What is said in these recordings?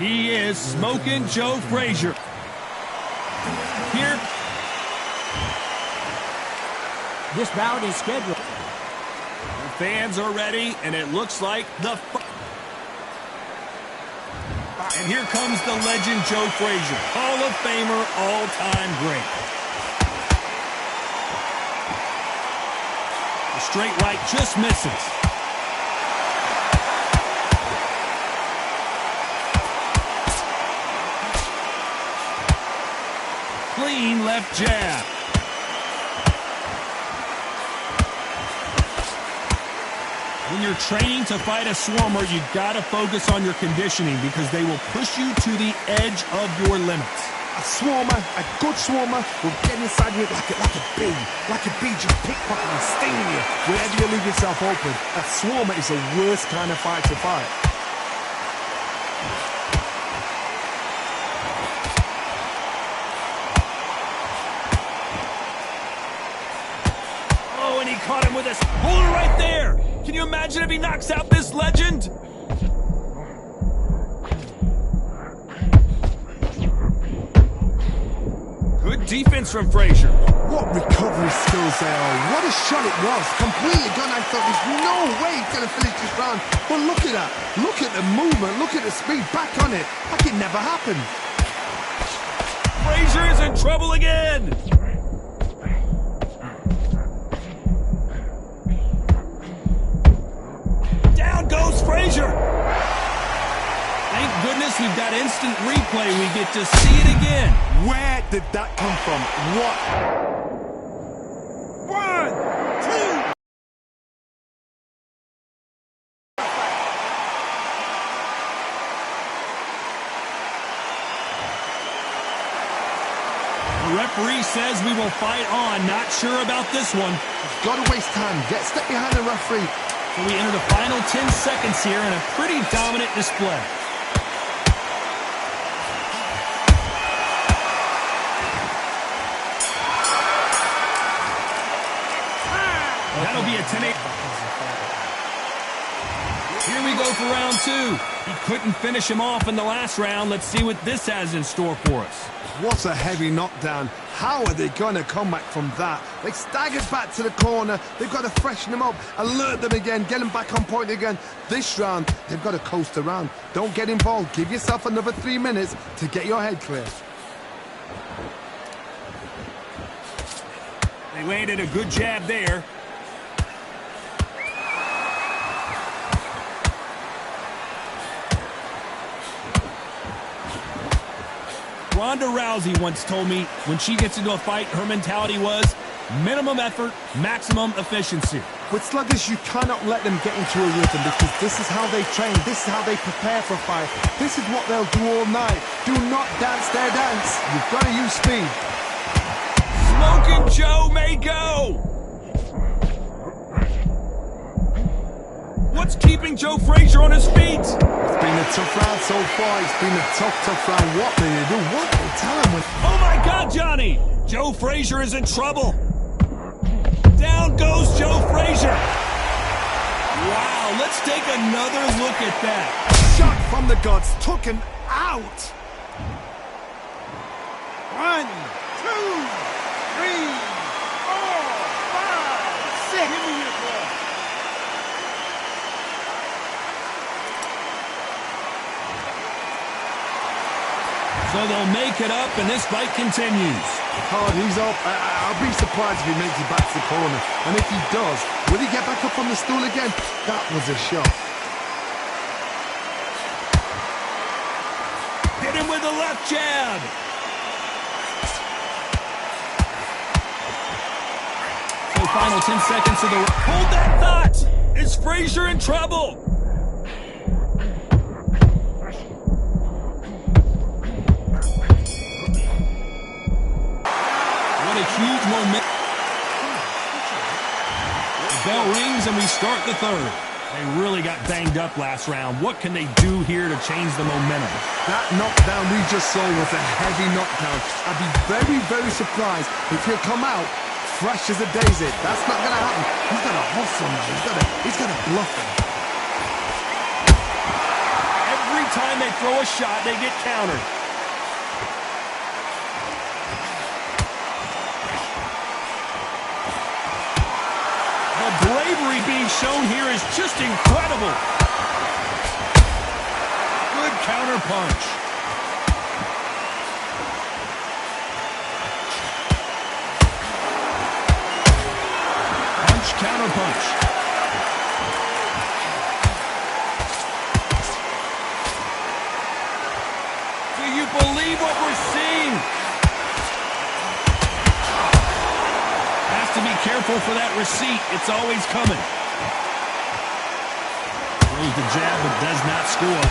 He is smoking Joe Frazier. Here. This bout is scheduled. The fans are ready, and it looks like the... And here comes the legend Joe Frazier. Hall of Famer, all-time great. The straight right just misses. Clean left jab. When you're training to fight a swarmer, you gotta focus on your conditioning because they will push you to the edge of your limits. A swarmer, a good swarmer, will get inside you like a bee. Like a bee just pickpocketing and stinging you whenever you leave yourself open. A swarmer is the worst kind of fight to fight. Oh, and he caught him with a holder right there. Can you imagine if he knocks out this legend? Good defense from Frazier. What recovery skills they are. What a shot it was. Completely gone. I thought there's no way he's going to finish this round. But look at that. Look at the movement. Look at the speed. Back on it. Like it never happened. Frazier is in trouble again. Down goes Frazier. Thank goodness we've got instant replay. We get to see it again. Where did that come from? What? 1, 2. The referee says we will fight on. Not sure about this one. Got to waste time. Step behind the referee. So we enter the final 10 seconds here in a pretty dominant display. That'll be a 10-8. Here we go for round 2. He couldn't finish him off in the last round. Let's see what this has in store for us. What a heavy knockdown. How are they going to come back from that? They staggered back to the corner. They've got to freshen them up, alert them again, get them back on point again. This round, they've got to coast around. Don't get involved. Give yourself another 3 minutes to get your head clear. They landed a good jab there. Ronda Rousey once told me when she gets into a fight, her mentality was minimum effort, maximum efficiency. With sluggers, you cannot let them get into a rhythm because this is how they train. This is how they prepare for a fight. This is what they'll do all night. Do not dance their dance. You've got to use speed. Smoking Joe may go. What's keeping Joe Frazier on his feet? It's been a tough round so far. It's been a tough round. What do they do? What do they tell him with? Oh my God, Johnny! Joe Frazier is in trouble. Down goes Joe Frazier. Wow, let's take another look at that. Shot from the gods. Took him out. 1, 2, 3, 4, 5, 6. Give me your ball. So they'll make it up, and this fight continues. Hard, he's up. I'll be surprised if he makes it back to the corner. And if he does, will he get back up on the stool again? That was a shot. Hit him with a left jab. So final 10 seconds of the... Hold that thought! Is Frazier in trouble? Huge moment. The bell rings and we start the third. They really got banged up last round. What can they do here to change the momentum? That knockdown we just saw was a heavy knockdown. I'd be very, very surprised if he'll come out fresh as a daisy. That's not going to happen. He's got to hustle now. He's got to bluff him. Every time they throw a shot, they get countered. The bravery being shown here is just incredible. Good counter punch. Counter punch. Do you believe what we're seeing? Has to be careful for that receipt. It's always coming. Throws the jab but does not score.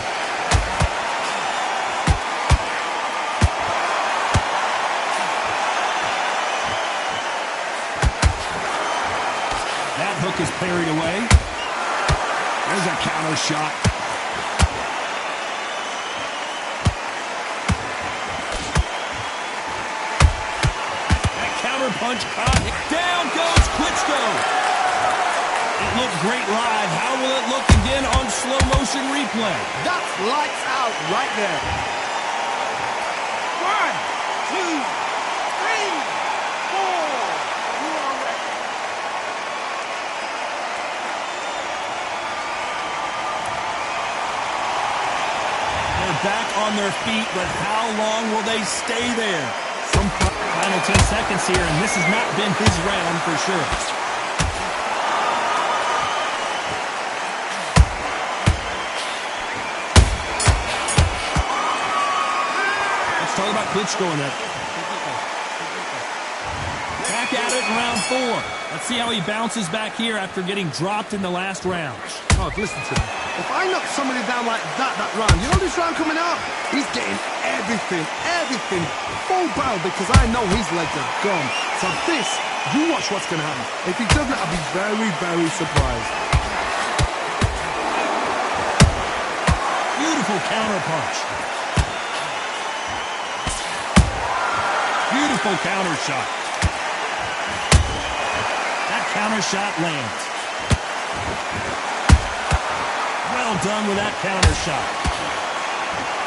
That hook is parried away. There's a counter shot. That counter punch caught. Down goes Klitschko. It looked great live. How will it look again on slow motion replay? That's lights out right there. 1, 2, 3, 4. You are ready. Back on their feet, but how long will they stay there? Some final 10 seconds here, and this has not been his round for sure. Let's talk about Klitschko in that. Back at it in round 4. Let's see how he bounces back here after getting dropped in the last round. Oh, listen to me. If I knock somebody down like that round, you know this round coming up? He's getting everything, full barrel because I know his legs are gone. So this, you watch what's going to happen. If he doesn't, I'll be very, very surprised. Beautiful counter punch. Beautiful counter shot. That counter shot lands. Well done with that counter shot.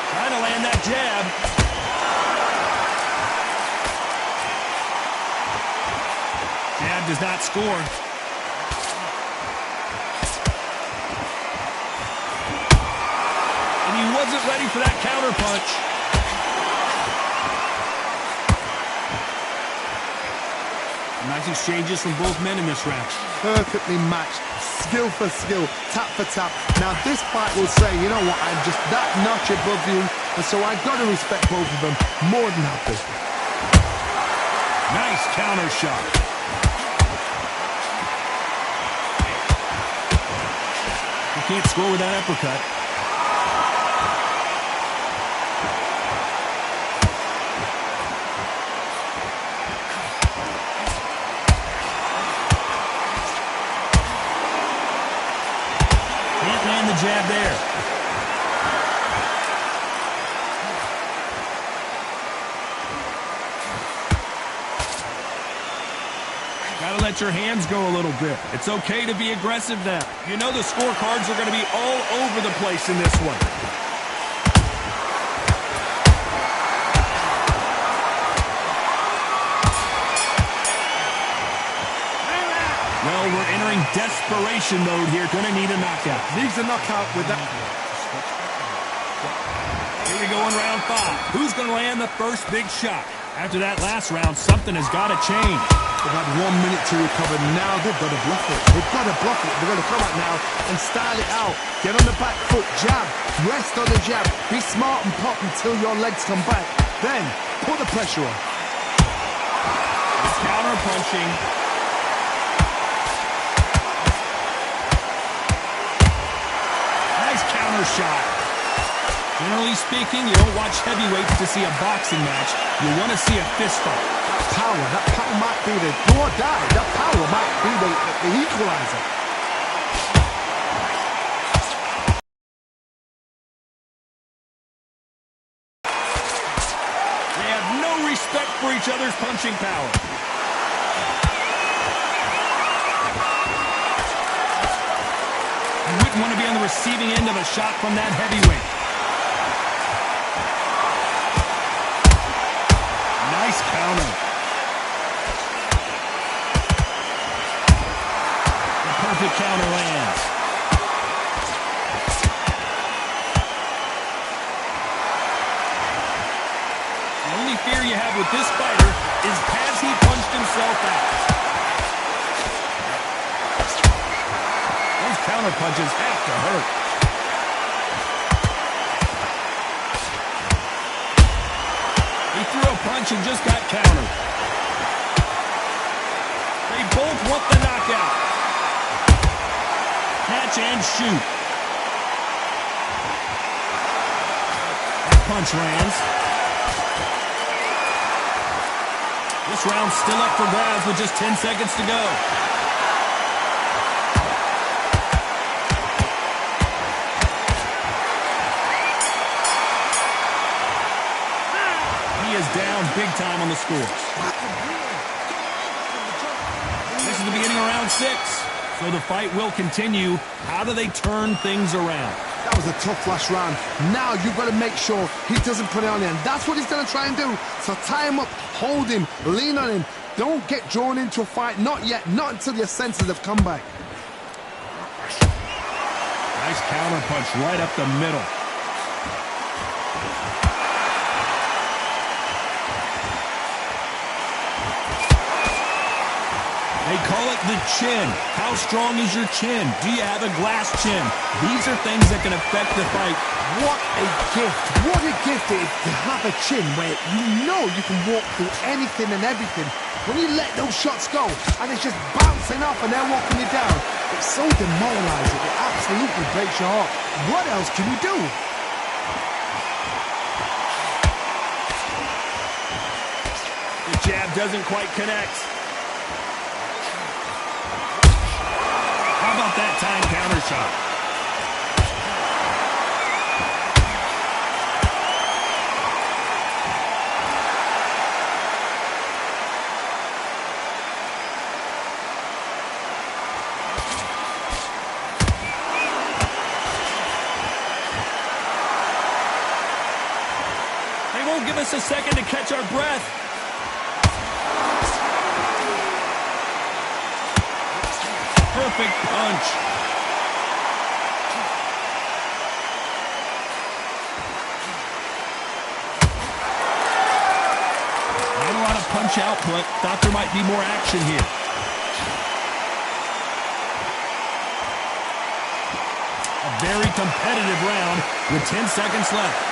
Trying to land that jab. Jab does not score. And he wasn't ready for that counter punch. Nice exchanges from both men in this round. Perfectly matched, skill for skill, tap for tap. Now this fight will say, you know what, I'm just that notch above you, and so I've got to respect both of them more than happy. Nice counter shot. You can't score with that uppercut. Jab there. Gotta let your hands go a little bit. It's okay to be aggressive now. You know the scorecards are going to be all over the place in this one. Well, we're entering desperation mode here. Gonna need a knockout. Needs a knockout with that. Here we go in round 5. Who's gonna land the first big shot? After that last round, something has got to change. They've had 1 minute to recover. Now they've got to bluff it. They've got to bluff it. They're going to come out now and style it out. Get on the back foot, jab, rest on the jab. Be smart and pop until your legs come back. Then put the pressure on. It's counter punching. Counter shot. Generally speaking, you don't watch heavyweights to see a boxing match. You want to see a fist fight. That power might be the do or die. That power might be the equalizer. They have no respect for each other's punching power. You wouldn't want to be on the receiving end of a shot from that heavyweight. only fear you have with this fighter is has he punched himself out? Those counter punches have to hurt. He threw a punch and just got countered. They both want the knockout. Catch and shoot. That punch lands. This round's still up for grabs with just 10 seconds to go. He is down big time on the scores. This is the beginning of round 6, so the fight will continue. How do they turn things around? That was a tough last round. Now you've got to make sure he doesn't put it on him. That's what he's going to try and do. So tie him up, hold him, lean on him. Don't get drawn into a fight. Not yet. Not until your senses have come back. Nice counter punch right up the middle. They call it the chin. How strong is your chin? Do you have a glass chin? These are things that can affect the fight. What a gift. What a gift it is to have a chin where you know you can walk through anything and everything. When you let those shots go and it's just bouncing off and they're walking you down, it's so demoralizing. It absolutely breaks your heart. What else can you do? The jab doesn't quite connect. How about that time counter shot? They won't give us a second to catch our breath. Perfect punch. Not a lot of punch output. Thought there might be more action here. A very competitive round with 10 seconds left.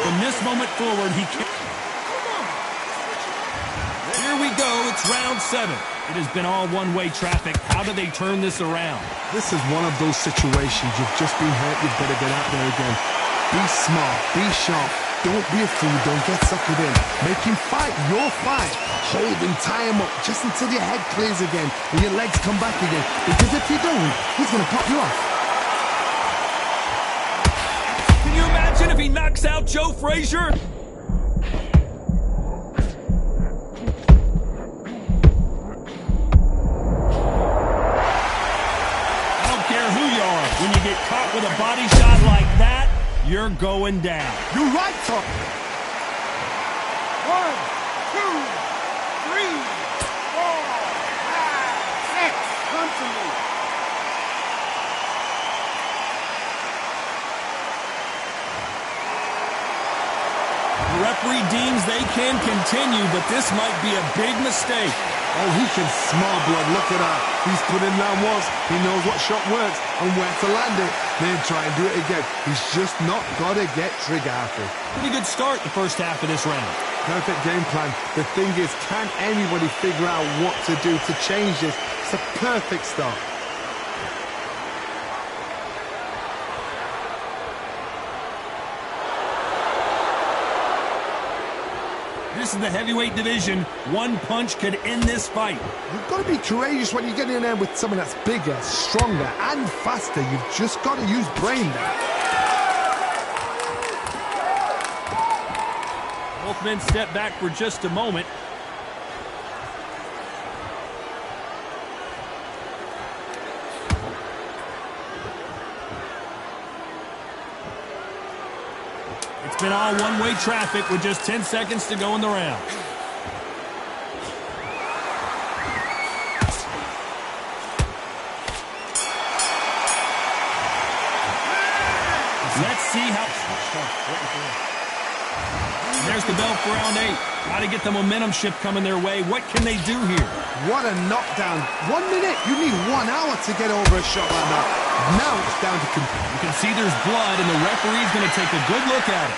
From this moment forward, he can't. Here we go. It's round 7. It has been all one-way traffic. How do they turn this around? This is one of those situations. You've just been hurt. You better get out there again. Be smart. Be sharp. Don't be a fool. Don't get suckered in. Make him fight your fight. Hold him. Tie him up just until your head clears again and your legs come back again. Because if you don't, he's going to pop you off. Can you imagine if he knocks out Joe Frazier? I don't care who you are. When you get caught with a body shot like that, you're going down. You're right, Tom. 1, 2, 3, 4, 5, 6. Come to me. The referee deems they can continue, but this might be a big mistake. Oh, he can smell blood. Look at that. He's put in that once. He knows what shot works and where to land it. Then try and do it again. He's just not got to get trigger happy. Pretty good start the first half of this round. Perfect game plan. The thing is, can anybody figure out what to do to change this? It's a perfect start. This is the heavyweight division. One punch could end this fight. You've got to be courageous when you get in there with someone that's bigger, stronger, and faster. You've just got to use brain there. Both men step back for just a moment. It's been all one-way traffic with just 10 seconds to go in the round. There's the bell for round 8. Got to get the momentum shift coming their way. What can they do here? What a knockdown. 1 minute. You need 1 hour to get over a shot like that. Now it's down to compete. You can see there's blood, and the referee's going to take a good look at it.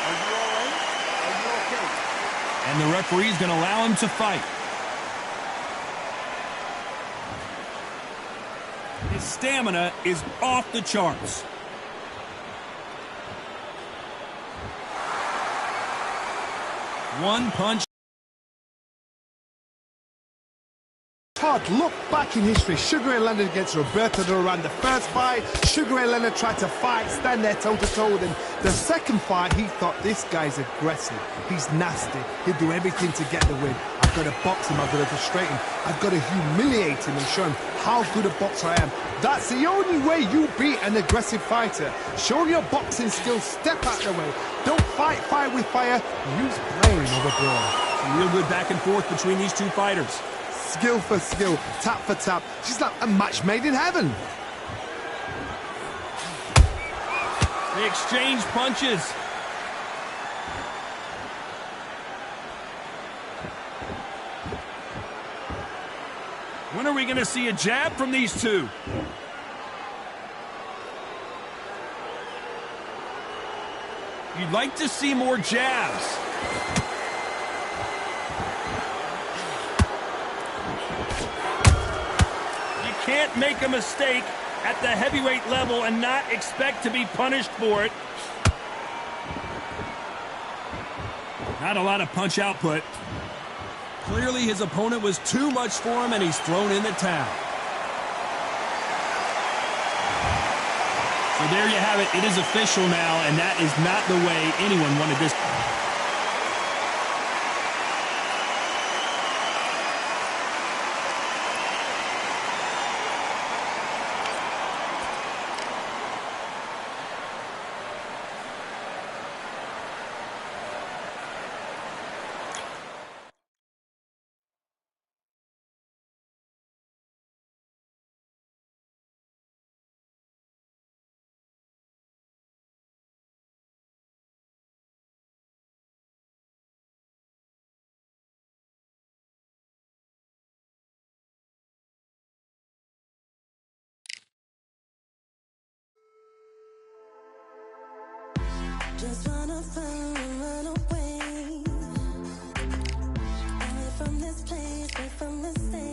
Are you all right? Are you okay? And the referee's going to allow him to fight. His stamina is off the charts. One punch. Todd, look back in history. Sugar Ray Leonard against Roberto Duran. The first fight, Sugar Ray Leonard tried to fight, stand there toe-to-toe with him. The second fight, he thought, this guy's aggressive. He's nasty. He'll do everything to get the win. I've got to box him. I've got to frustrate him. I've got to humiliate him and show him how good a boxer I am. That's the only way you beat an aggressive fighter. Show your boxing skills. Step out the way. Don't fight fire with fire. Use brain over brawn. Some real good back and forth between these two fighters. Skill for skill, tap for tap. She's like a match made in heaven. They exchange punches. When are we going to see a jab from these two? You'd like to see more jabs. Can't make a mistake at the heavyweight level and not expect to be punished for it. Not a lot of punch output. Clearly his opponent was too much for him and he's thrown in the towel. So there you have it. It is official now, and that is not the way anyone wanted this. Just wanna run away, away from this place, away from this state.